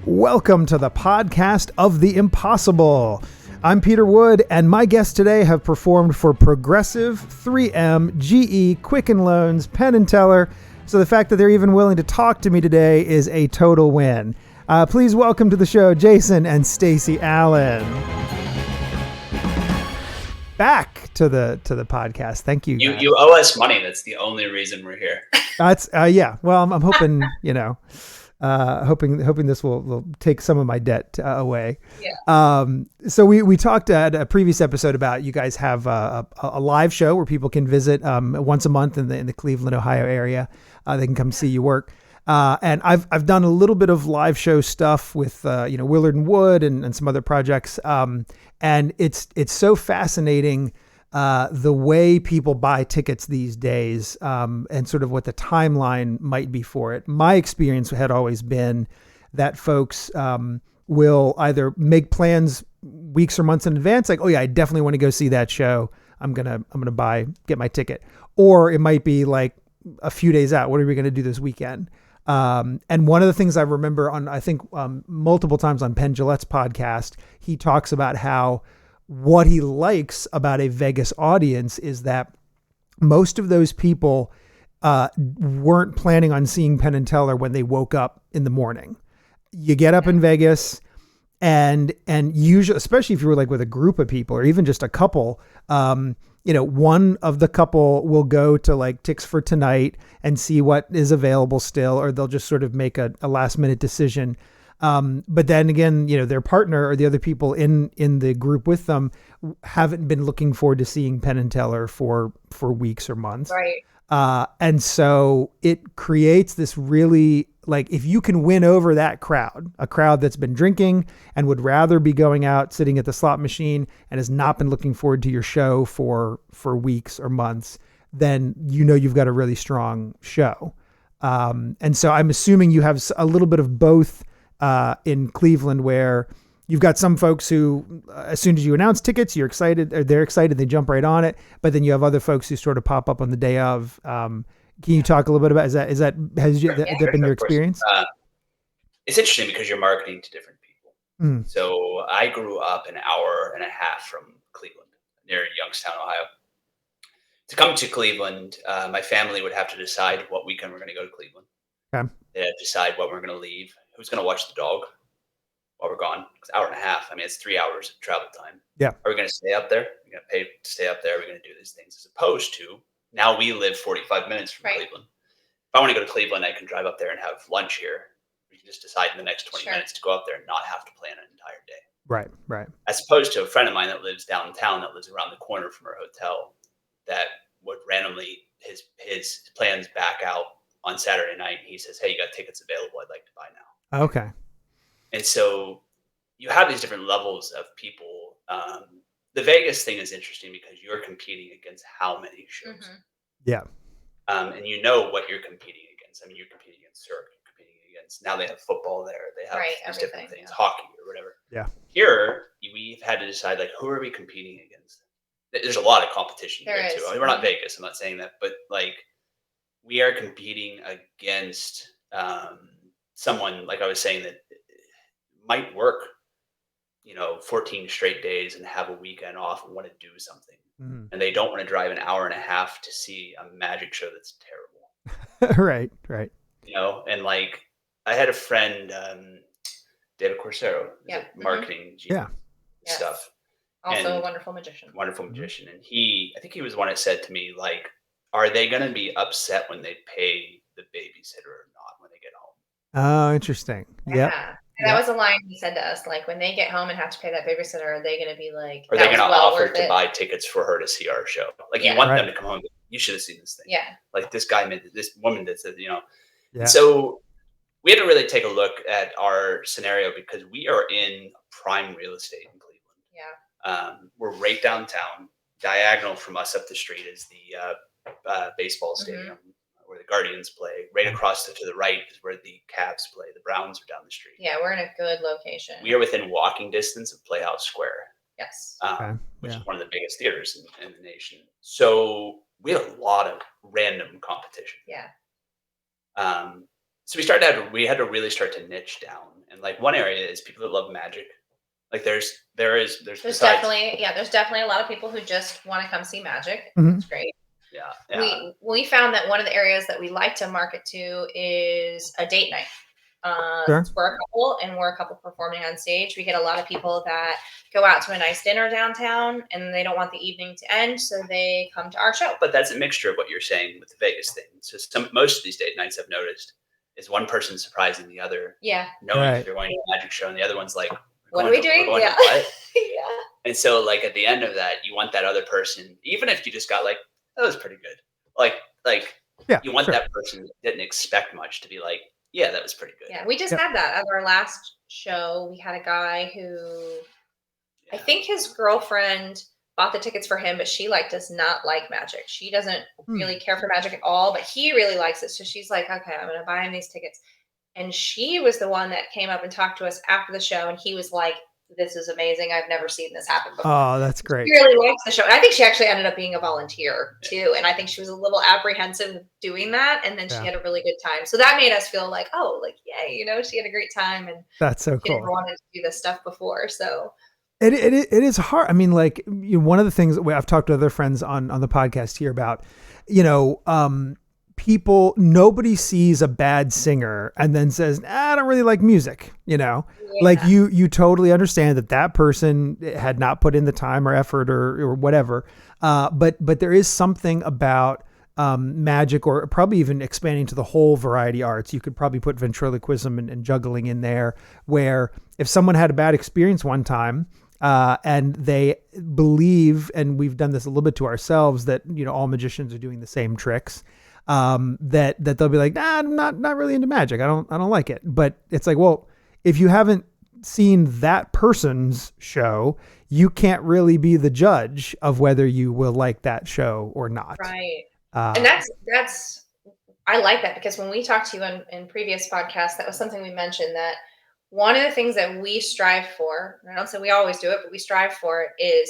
Welcome to the podcast of the impossible. I'm Peter Wood, and my guests today have performed for Progressive, 3M, GE, Quicken Loans, Penn and Teller. So the fact that they're even willing to talk to me today is a total win. Please welcome to the show, Jason and Stacy Allen. Back to the podcast. Thank you. You owe us money. That's the only reason we're here. That's yeah. Well, I'm hoping hoping this will take some of my debt away. Yeah. So we talked at a previous episode about you guys have a live show where people can visit once a month in the Cleveland, Ohio area. They can come see you work. And I've done a little bit of live show stuff with Willard and Wood and some other projects. And it's so fascinating the way people buy tickets these days, and sort of what the timeline might be for it. My experience had always been that folks will either make plans weeks or months in advance, like, oh yeah, I definitely want to go see that show. I'm gonna get my ticket. Or it might be like a few days out. What are we gonna do this weekend? And one of the things I remember on, I think, multiple times on Penn Jillette's podcast, he talks about how what he likes about a Vegas audience is that most of those people weren't planning on seeing Penn and Teller when they woke up in the morning. You get up in Vegas and usually, especially if you were like with a group of people or even just a couple, one of the couple will go to like Ticks for Tonight and see what is available still, or they'll just sort of make a last minute decision. But then again, their partner or the other people in the group with them haven't been looking forward to seeing Penn and Teller for weeks or months. Right. And so it creates this really, like, if you can win over that crowd, a crowd that's been drinking and would rather be going out, sitting at the slot machine and has not been looking forward to your show for weeks or months, then you've got a really strong show. And so I'm assuming you have a little bit of both in Cleveland, where you've got some folks who, as soon as you announce tickets, you're excited, or they're excited, they jump right on it. But then you have other folks who sort of pop up on the day of. Can you talk a little bit about, has that been your experience? It's interesting because you're marketing to different people. So I grew up an hour and a half from Cleveland, near Youngstown, Ohio. To come to Cleveland, my family would have to decide what weekend we're going to go to Cleveland. Okay. They had to decide what we're going to leave, who's going to watch the dog while we're gone. It's an hour and a half. I mean, it's 3 hours of travel time. Yeah. Are we going to stay up there? Are we going to pay to stay up there? Are we going to do these things? As opposed to, now we live 45 minutes from Cleveland. If I want to go to Cleveland, I can drive up there and have lunch here. We can just decide in the next 20 minutes to go up there and not have to plan an entire day. Right. As opposed to a friend of mine that lives downtown, that lives around the corner from our hotel, that would randomly, his plans back out on Saturday night. He says, hey, you got tickets available. I'd like to buy now. Okay. And so you have these different levels of people. The Vegas thing is interesting because you're competing against how many shows? Mm-hmm. Yeah. And what you're competing against. I mean, you're competing against Cirque, you're competing against, now they have football there. They have these different things, hockey or whatever. Yeah. Here, we've had to decide, like, who are we competing against? There's a lot of competition here too. I mean, we're not Vegas. I'm not saying that, but like, we are competing against someone, like I was saying, that might work, 14 straight days and have a weekend off and want to do something. Mm-hmm. And they don't want to drive an hour and a half to see a magic show that's terrible. Right. And like, I had a friend, David Corsero, marketing stuff. Also a wonderful magician. And I think he was the one that said to me, like, are they going to be upset when they pay the babysitter or not when they get home? Oh, interesting. Yeah. And that was a line he said to us, like, when they get home and have to pay that babysitter, are they going to be like, are they going to offer to buy tickets for her to see our show? Like, you want them to come home. You should have seen this thing. Yeah. Like, this woman that said, Yeah. So we had to really take a look at our scenario because we are in prime real estate in Cleveland. Yeah. We're right downtown. Diagonal from us up the street is the baseball stadium where the Guardians play. Right across to the right is where the Cavs play. The Browns are down the street. Yeah, we're in a good location. We are within walking distance of Playhouse Square. Yes. Which is one of the biggest theaters in the nation. So we had a lot of random competition. Yeah. So we had to really start to niche down. And like one area is people that love magic. Like there's besides, definitely a lot of people who just want to come see magic. Mhm. That's great. yeah. We found that one of the areas that we like to market to is a date night. Sure. We're a couple, and we're a couple performing on stage. We get a lot of people that go out to a nice dinner downtown, and they don't want the evening to end, so they come to our show. But that's a mixture of what you're saying with the Vegas thing. So most of these date nights I've noticed is one person surprising the other, Yeah. knowing Right. they're going to a magic show, and the other one's like, What are we doing? We're going Yeah. to what? Yeah. And so like at the end of that, you want that other person, even if you just got like, that was pretty good. Like Yeah, you want sure. that person that didn't expect much to be like, yeah, that was pretty good. Yeah, we just had that at our last show. We had a guy who I think his girlfriend bought the tickets for him, but she does not like magic. She doesn't really care for magic at all, but he really likes it. So she's like, okay, I'm going to buy him these tickets. And she was the one that came up and talked to us after the show. And he was like, this is amazing. I've never seen this happen before. Oh, that's great. She really likes the show. And I think she actually ended up being a volunteer too. And I think she was a little apprehensive doing that. And then she had a really good time. So that made us feel like, oh, like, yay, she had a great time. And that's so cool. She never wanted to do this stuff before. So it is hard. I mean, like, one of the things that I've talked to other friends on the podcast here about, people, nobody sees a bad singer and then says, I don't really like music, like you totally understand that person had not put in the time or effort or whatever. But there is something about magic, or probably even expanding to the whole variety arts. You could probably put ventriloquism and juggling in there, where if someone had a bad experience one time, and they believe, and we've done this a little bit to ourselves, that, all magicians are doing the same tricks, that they'll be like, I'm not really into magic. I don't like it. But it's like, well, if you haven't seen that person's show, you can't really be the judge of whether you will like that show or not. Right. And that's, I like that, because when we talked to you in previous podcasts, that was something we mentioned, that one of the things that we strive for, and I don't say we always do it, but we strive for it, is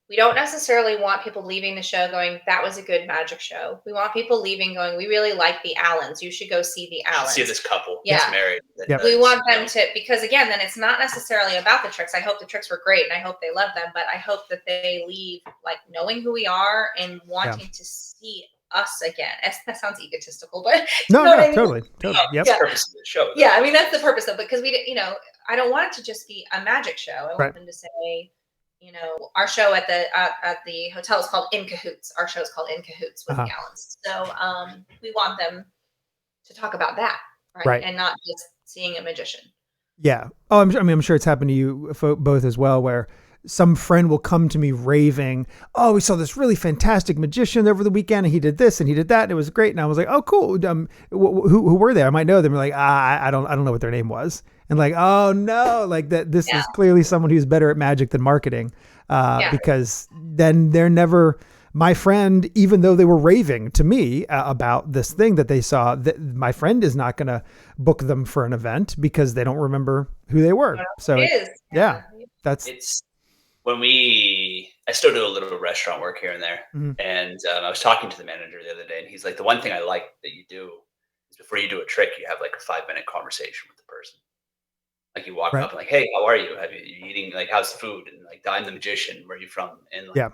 we don't necessarily want people leaving the show going, that was a good magic show. We want people leaving going, we really like the Allens. You should go see the Allens. See this couple that's married. We want them to, because again, then it's not necessarily about the tricks. I hope the tricks were great and I hope they love them, but I hope that they leave like knowing who we are and wanting to see us again. That sounds egotistical, but totally. Yep. That's the purpose of the show. Though. Yeah, I mean, that's the purpose of it, because I don't want it to just be a magic show. I want them to say, our show at the hotel is called In Cahoots. Our show is called In Cahoots with the Allens. So we want them to talk about that, right? And not just seeing a magician. Yeah. Oh, I'm sure it's happened to you both as well, where some friend will come to me raving, oh, we saw this really fantastic magician over the weekend, and he did this and he did that, and it was great. And I was like, oh, cool. Who were they? I might know them. Like, I don't know what their name was. And like, oh no, like that. This is clearly someone who's better at magic than marketing, because then they're never my friend, even though they were raving to me about this thing that they saw. That my friend is not going to book them for an event because they don't remember who they were. So it's when I still do a little restaurant work here and there. Mm-hmm. And I was talking to the manager the other day, and he's like, the one thing I like that you do is before you do a trick, you have like a 5-minute conversation with the person. Like you walk up and like, hey, how are you? Have you eating? Like, how's the food? And like, I'm the magician. Where are you from? And like,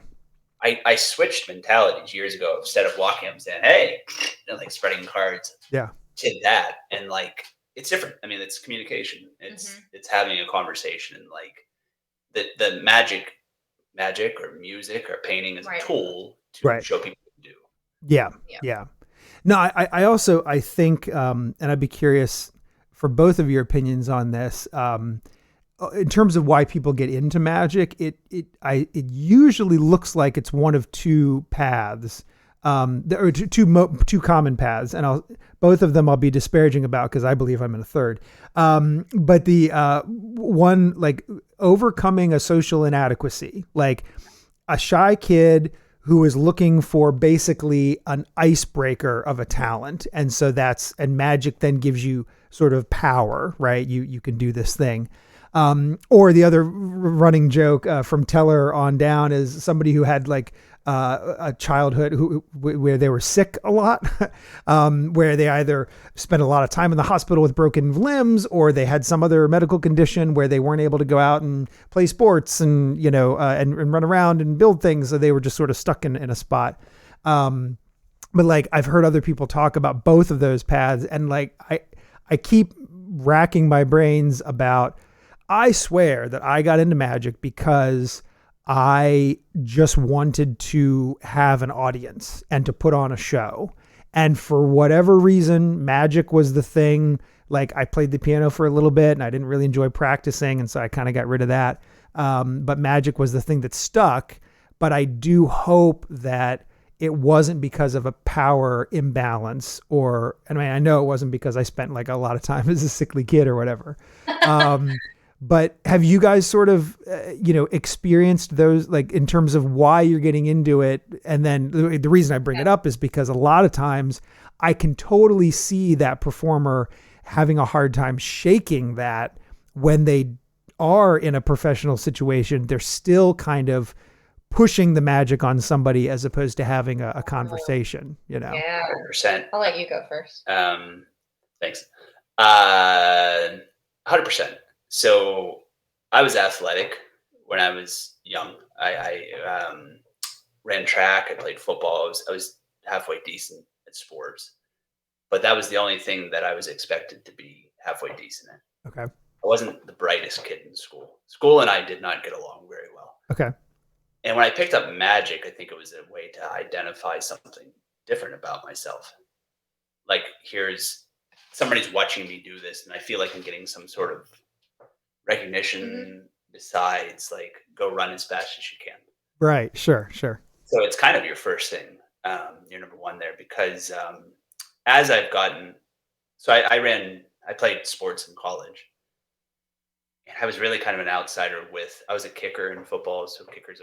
I switched mentalities years ago. Instead of walking up and saying, hey, and like spreading cards to that. And like, it's different. I mean, it's communication. It's having a conversation, and like, the magic or music or painting is a tool to show people what to do. Yeah. No, I also think, and I'd be curious for both of your opinions on this, in terms of why people get into magic. It usually looks like it's one of two paths, or two common paths, and both of them I'll be disparaging about because I believe I'm in a third. But the one, like overcoming a social inadequacy, like a shy kid who is looking for basically an icebreaker of a talent. And so and magic then gives you sort of power, right? You can do this thing. Or the other running joke from Teller on down is somebody who had like a childhood where they were sick a lot, where they either spent a lot of time in the hospital with broken limbs, or they had some other medical condition where they weren't able to go out and play sports and, and run around and build things. So they were just sort of stuck in a spot. But like, I've heard other people talk about both of those paths, and like, I keep racking my brains about, I swear that I got into magic because I just wanted to have an audience and to put on a show. And for whatever reason, magic was the thing. Like, I played the piano for a little bit and I didn't really enjoy practicing. And so I kind of got rid of that. But magic was the thing that stuck. But I do hope that it wasn't because of a power imbalance, I know it wasn't because I spent like a lot of time as a sickly kid or whatever. But have you guys sort of, experienced those, like, in terms of why you're getting into it? And then the reason I bring it up is because a lot of times I can totally see that performer having a hard time shaking that when they are in a professional situation. They're still kind of pushing the magic on somebody as opposed to having a conversation, Yeah, 100%. I'll let you go first. Thanks. 100%. So I was athletic when I was young. I ran track. I played football. I was halfway decent at sports, but that was the only thing that I was expected to be halfway decent at. Okay. I wasn't the brightest kid in school. School and I did not get along very well. Okay. And when I picked up magic, I think it was a way to identify something different about myself. Like, somebody's watching me do this, and I feel like I'm getting some sort of recognition besides like go run as fast as you can. Right. Sure. So it's kind of your first thing. You're number one there because as I've gotten, so I played sports in college. And I was really kind of an outsider I was a kicker in football. So kickers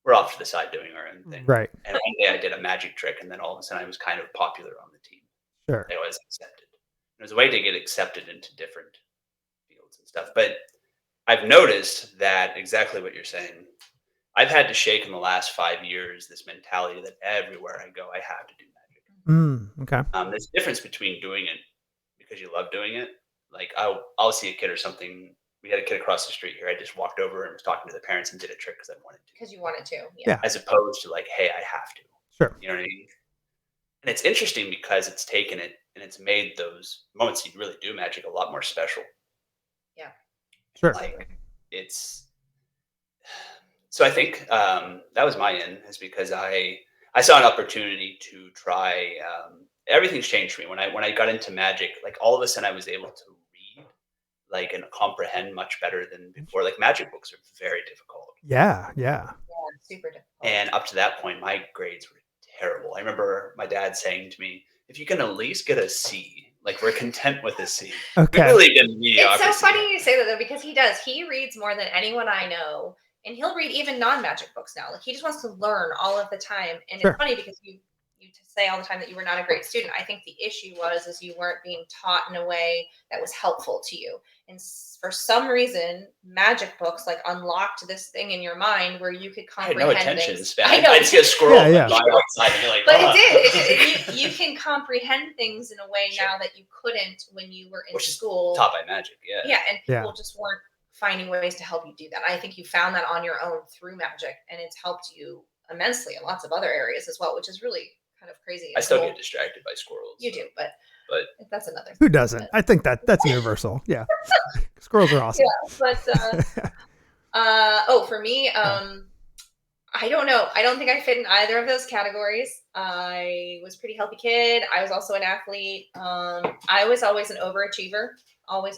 we're off to the side doing our own thing. Right. And one day I did a magic trick, and then all of a sudden I was kind of popular on the team. Sure. I was accepted. It was a way to get accepted into different fields and stuff. But I've noticed that exactly what you're saying. I've had to shake in the last 5 years this mentality that everywhere I go, I have to do magic. Okay. There's a difference between doing it because you love doing it. Like I'll see a kid or something. We had a kid across the street here. I just walked over and was talking to the parents and did a trick because I wanted to. Because you wanted to. Yeah. As opposed to like, hey, I have to. Sure. You know what I mean? And it's interesting because it's taken it and it's made those moments you really do magic a lot more special. Yeah. Sure. Like so I think that was my end, is because I saw an opportunity to try. Everything's changed for me when I got into magic. Like all of a sudden, I was able to read, like, and comprehend much better than before. Like magic books are very difficult. Yeah. Super difficult. And up to that point, my grades were terrible. I remember my dad saying to me, "If you can at least get a C, like we're content with a C." Okay. We've really been mediocre. It's so funny you say that though, because he does. He reads more than anyone I know. And he'll read even non-magic books now. Like he just wants to learn all of the time. And Sure. It's funny because you say all the time that you were not a great student. I think the issue is you weren't being taught in a way that was helpful to you. And for some reason, magic books like unlocked this thing in your mind where you could comprehend I had no attention things. span. I know. I'd see a squirrel Yeah. fly outside and be like, But "Oh." it did. You can comprehend things in a way Sure. now that you couldn't when you were in Which is school. Taught by magic, yeah. Yeah, and Yeah. people just weren't finding ways to help you do that. I think you found that on your own through magic, and it's helped you immensely in lots of other areas as well, which is really kind of crazy. I still get distracted by squirrels. You do, but that's another thing. Who doesn't? I think that's universal. Yeah. Squirrels are awesome. Yeah, but for me, I don't know. I don't think I fit in either of those categories. I was a pretty healthy kid. I was also an athlete. I was always an overachiever. Always.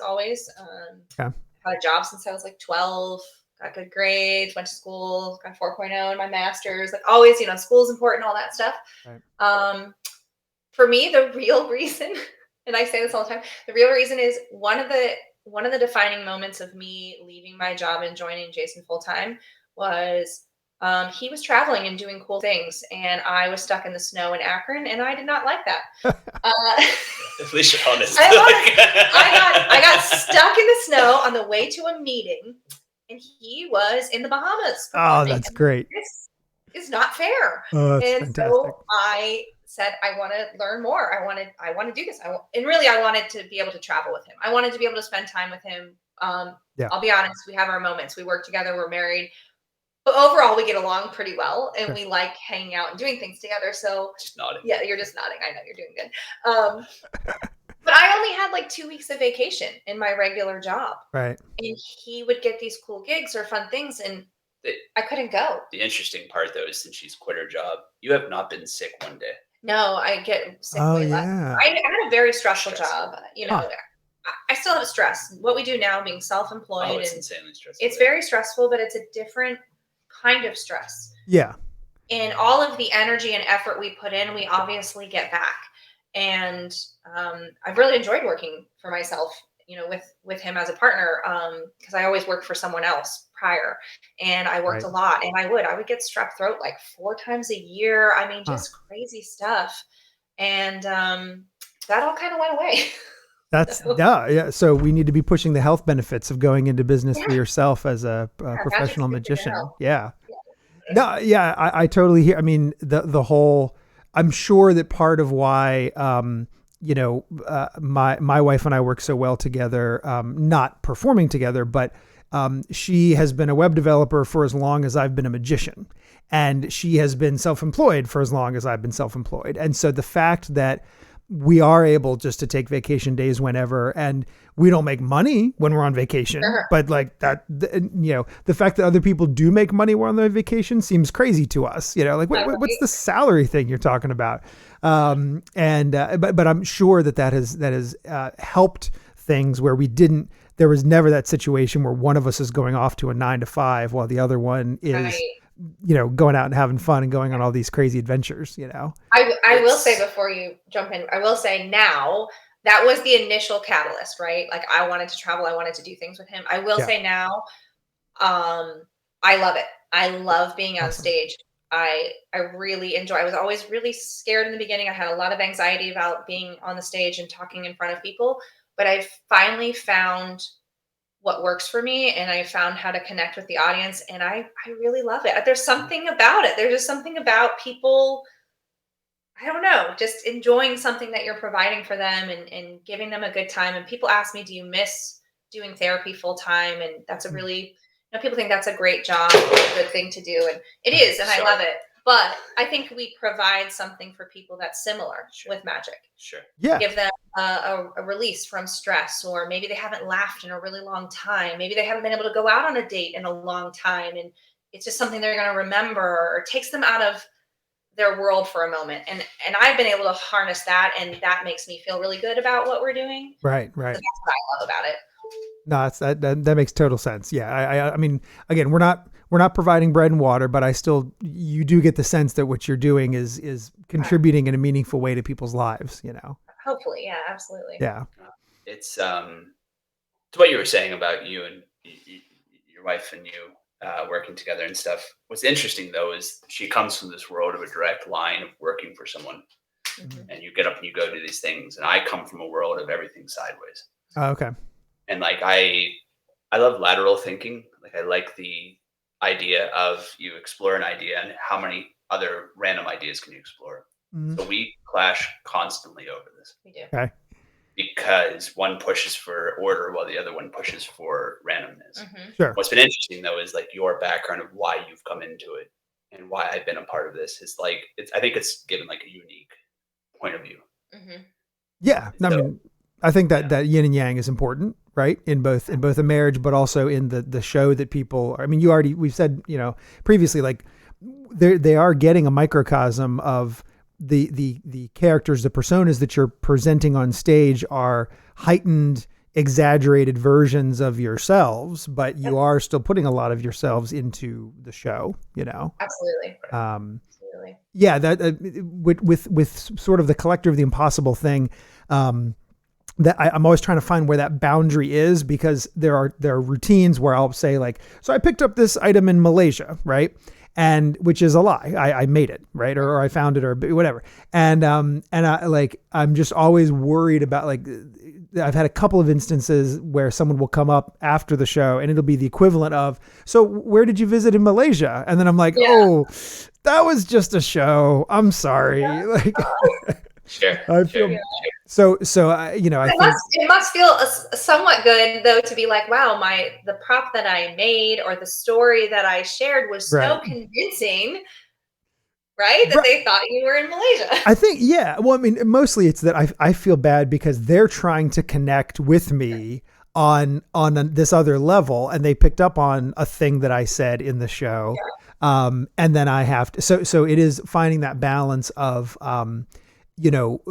Had a job since I was like 12. Got good grades. Went to school. Got 4.0 in my master's. Like always, school's important. All that stuff. Right. For me, the real reason, and I say this all the time, the real reason is one of the defining moments of me leaving my job and joining Jason full time was. He was traveling and doing cool things, and I was stuck in the snow in Akron, and I did not like that. At least you're honest. I got stuck in the snow on the way to a meeting, and he was in the Bahamas. Oh, that's great. is not fair. Oh, that's And fantastic. so I said, I want to learn more. I want to do this. And really, I wanted to be able to travel with him. I wanted to be able to spend time with him. I'll be honest, we have our moments. We work together. We're married. But overall, we get along pretty well, and we like hanging out and doing things together. So, just nodding. Yeah, you're just nodding. I know you're doing good. But I only had like 2 weeks of vacation in my regular job. Right. And he would get these cool gigs or fun things, and I couldn't go. The interesting part, though, is since she's quit her job, you have not been sick one day. No, I get sick way less. I had a very stressful job. You know, I still have stress. What we do now, being self-employed, it's insanely stressful. It's very stressful, but it's a different kind of stress. Yeah. And all of the energy and effort we put in, we obviously get back. And I've really enjoyed working for myself, you know, with him as a partner, because I always worked for someone else prior, and I worked a lot, and I would get strep throat like 4 times a year. I mean, just crazy stuff. And that all kind of went away. That's yeah. So we need to be pushing the health benefits of going into business for yourself as a professional magician. Yeah. No, yeah, I totally hear. I mean, the whole, I'm sure that part of why, you know, my wife and I work so well together, not performing together, but she has been a web developer for as long as I've been a magician, and she has been self-employed for as long as I've been self-employed. And so the fact that we are able just to take vacation days whenever, and we don't make money when we're on vacation, but like that, you know, the fact that other people do make money while on their vacation seems crazy to us, you know, like what's the salary thing you're talking about? But I'm sure that has helped things where there was never that situation where one of us is going off to a 9 to 5 while the other one is, you know, going out and having fun and going on all these crazy adventures, you know. I will say, before you jump in, I will say now, that was the initial catalyst, right? Like, I wanted to travel. I wanted to do things with him. I will say now, I love it. I love being on stage. I really enjoy. I was always really scared in the beginning. I had a lot of anxiety about being on the stage and talking in front of people, but I finally found what works for me, and I found how to connect with the audience, and I really love it. There's something about it. There's just something about people, I don't know, just enjoying something that you're providing for them and giving them a good time. And people ask me, do you miss doing therapy full time? And that's a really, you know, people think that's a great job, a good thing to do. And it is, and I love it. But I think we provide something for people that's similar with magic. Yeah. Give them a release from stress, or maybe they haven't laughed in a really long time. Maybe they haven't been able to go out on a date in a long time, and it's just something they're going to remember, or takes them out of their world for a moment. And I've been able to harness that, and that makes me feel really good about what we're doing. Right. So that's what I love about it. No, that makes total sense. Yeah. I mean, again, we're not providing bread and water, but you do get the sense that what you're doing is contributing in a meaningful way to people's lives, you know? Hopefully. Yeah, absolutely. Yeah. It's to what you were saying about you and your wife and you working together and stuff. What's interesting, though, is she comes from this world of a direct line of working for someone, and you get up and you go do these things. And I come from a world of everything sideways. Oh, okay. And like, I love lateral thinking. Like, I like the idea of you explore an idea and how many other random ideas can you explore. So we clash constantly over this. We do. Okay. Because one pushes for order while the other one pushes for randomness. Sure. What's been interesting, though, is like your background of why you've come into it and why I've been a part of this is like, I think it's given like a unique point of view. Yeah. I mean, I think that yin and yang is important, right? In both a marriage, but also in the show that people, I mean, we've said, you know, previously, like they are getting a microcosm of the characters, the personas that you're presenting on stage are heightened, exaggerated versions of yourselves, but you are still putting a lot of yourselves into the show, you know? Absolutely. Absolutely. Yeah. That with sort of the collector of the impossible thing, that I'm always trying to find where that boundary is, because there are routines where I'll say like, so I picked up this item in Malaysia, right? And which is a lie. I made it, right? Or I found it, or whatever. And I'm just always worried about, like, I've had a couple of instances where someone will come up after the show and it'll be the equivalent of, so where did you visit in Malaysia? And then I'm like, oh, that was just a show. I'm sorry. Like, Sure. I feel so. You know, I think it must feel somewhat good though to be like, wow, the prop that I made or the story that I shared was so convincing, right? That they thought you were in Malaysia. I think, yeah. Well, I mean, mostly it's that I feel bad because they're trying to connect with me on this other level, and they picked up on a thing that I said in the show, and then I have to. So it is finding that balance of. You know,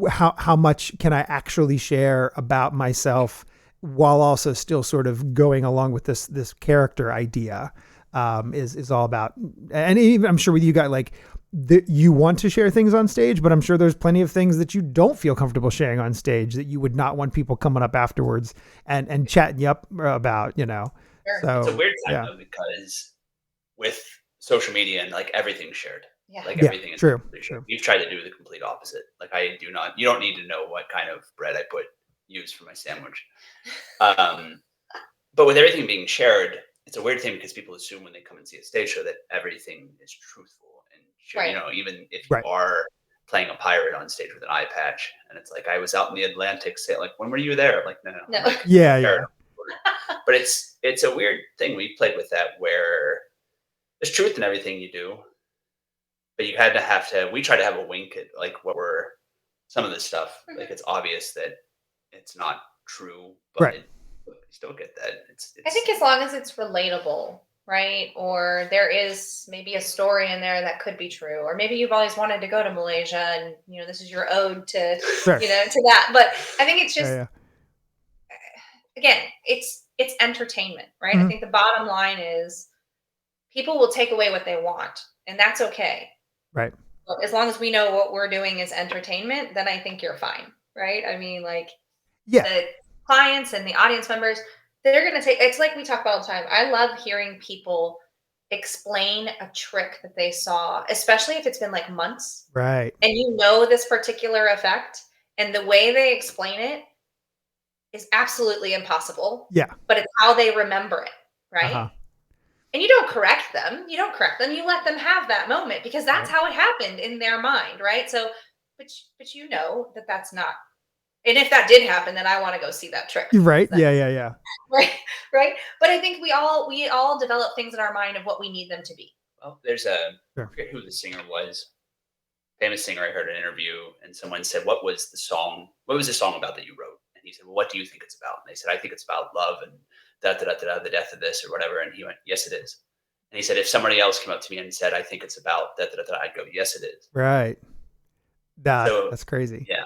how much can I actually share about myself while also still sort of going along with this character idea, is all about. And even I'm sure with you guys, like you want to share things on stage, but I'm sure there's plenty of things that you don't feel comfortable sharing on stage that you would not want people coming up afterwards and chatting you up about, you know. Sure. So it's a weird time though, because with social media and like everything's shared. Yeah. Like everything is true. We've tried to do the complete opposite. Like you don't need to know what kind of bread I use for my sandwich. But with everything being shared, it's a weird thing because people assume when they come and see a stage show that everything is truthful and shared. You know, even if you are playing a pirate on stage with an eye patch, and it's like, I was out in the Atlantic, say like, when were you there? I'm like, no. Like, yeah. But it's a weird thing. We played with that where there's truth in everything you do. But you we try to have a wink at like what were some of this stuff. Mm-hmm. Like it's obvious that it's not true, but you still get that. I think as long as it's relatable, right? Or there is maybe a story in there that could be true. Or maybe you've always wanted to go to Malaysia and, you know, this is your ode to, to that. But I think it's just, again, it's entertainment, right? Mm-hmm. I think the bottom line is people will take away what they want, and that's okay. Right. As long as we know what we're doing is entertainment, then I think you're fine. Right. I mean, like the clients and the audience members, they're going to it's like we talk about all the time. I love hearing people explain a trick that they saw, especially if it's been like months. Right. And you know, this particular effect, and the way they explain it is absolutely impossible. Yeah. But it's how they remember it. Right. Uh-huh. And you don't correct them. You let them have that moment because that's how it happened in their mind, right? So, but you know that that's not. And if that did happen, then I want to go see that trick. Right? Yeah. Right. But I think we all develop things in our mind of what we need them to be. Well, there's I forget who the singer was. Famous singer. I heard an interview, and someone said, "What was the song about that you wrote?" And he said, "Well, what do you think it's about?" And they said, "I think it's about love and." The death of this or whatever. And he went, "Yes, it is." And he said, if somebody else came up to me and said, "I think it's about that, I'd go, "Yes, it is." Right. That's crazy. Yeah.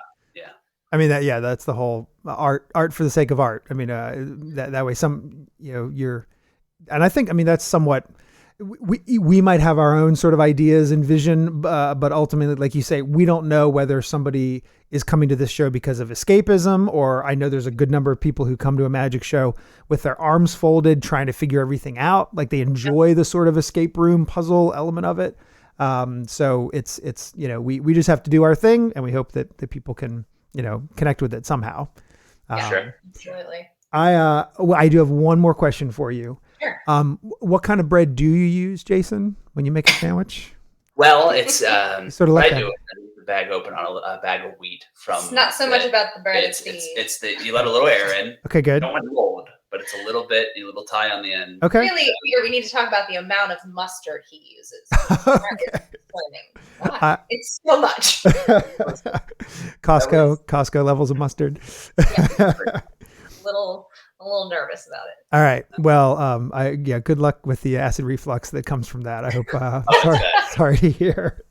I mean, that's the whole art for the sake of art. I mean, that way and I think, I mean, that's somewhat, we might have our own sort of ideas and vision, but ultimately, like you say, we don't know whether somebody is coming to this show because of escapism, or I know there's a good number of people who come to a magic show with their arms folded, trying to figure everything out. Like they enjoy the sort of escape room puzzle element of it. So it's, you know, we just have to do our thing, and we hope that people can, you know, connect with it somehow. Sure. Absolutely. I do have one more question for you. Sure. What kind of bread do you use, Jason, when you make a sandwich? Well, it's sort of like I do it. The bag open on a bag of wheat from. It's not so much about the bread. It's you let a little air in. Okay, good. You don't want it mold, but it's a little tie on the end. Okay. Really, we need to talk about the amount of mustard he uses. Okay. It's so much. Costco levels of mustard. A little nervous about it. All right. Well, good luck with the acid reflux that comes from that. I hope, sorry to hear.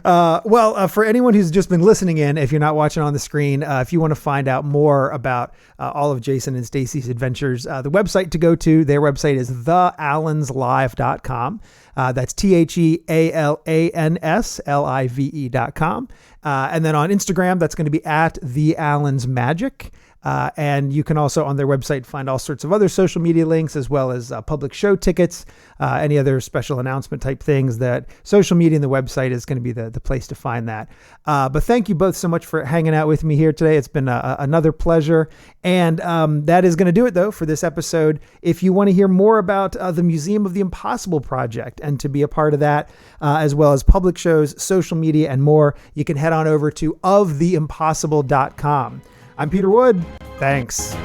For anyone who's just been listening in, if you're not watching on the screen, if you want to find out more about all of Jason and Stacy's adventures, the website to go to, their website is theallenslive.com. That's TheAllanslive.com. And then on Instagram, that's going to be @TheAllensMagic. And you can also on their website find all sorts of other social media links, as well as public show tickets, any other special announcement type things. That social media and the website is going to be the place to find that. But thank you both so much for hanging out with me here today. It's been another pleasure. And that is going to do it, though, for this episode. If you want to hear more about the Museum of the Impossible Project and to be a part of that, as well as public shows, social media, and more, you can head on over to oftheimpossible.com. I'm Peter Wood. Thanks.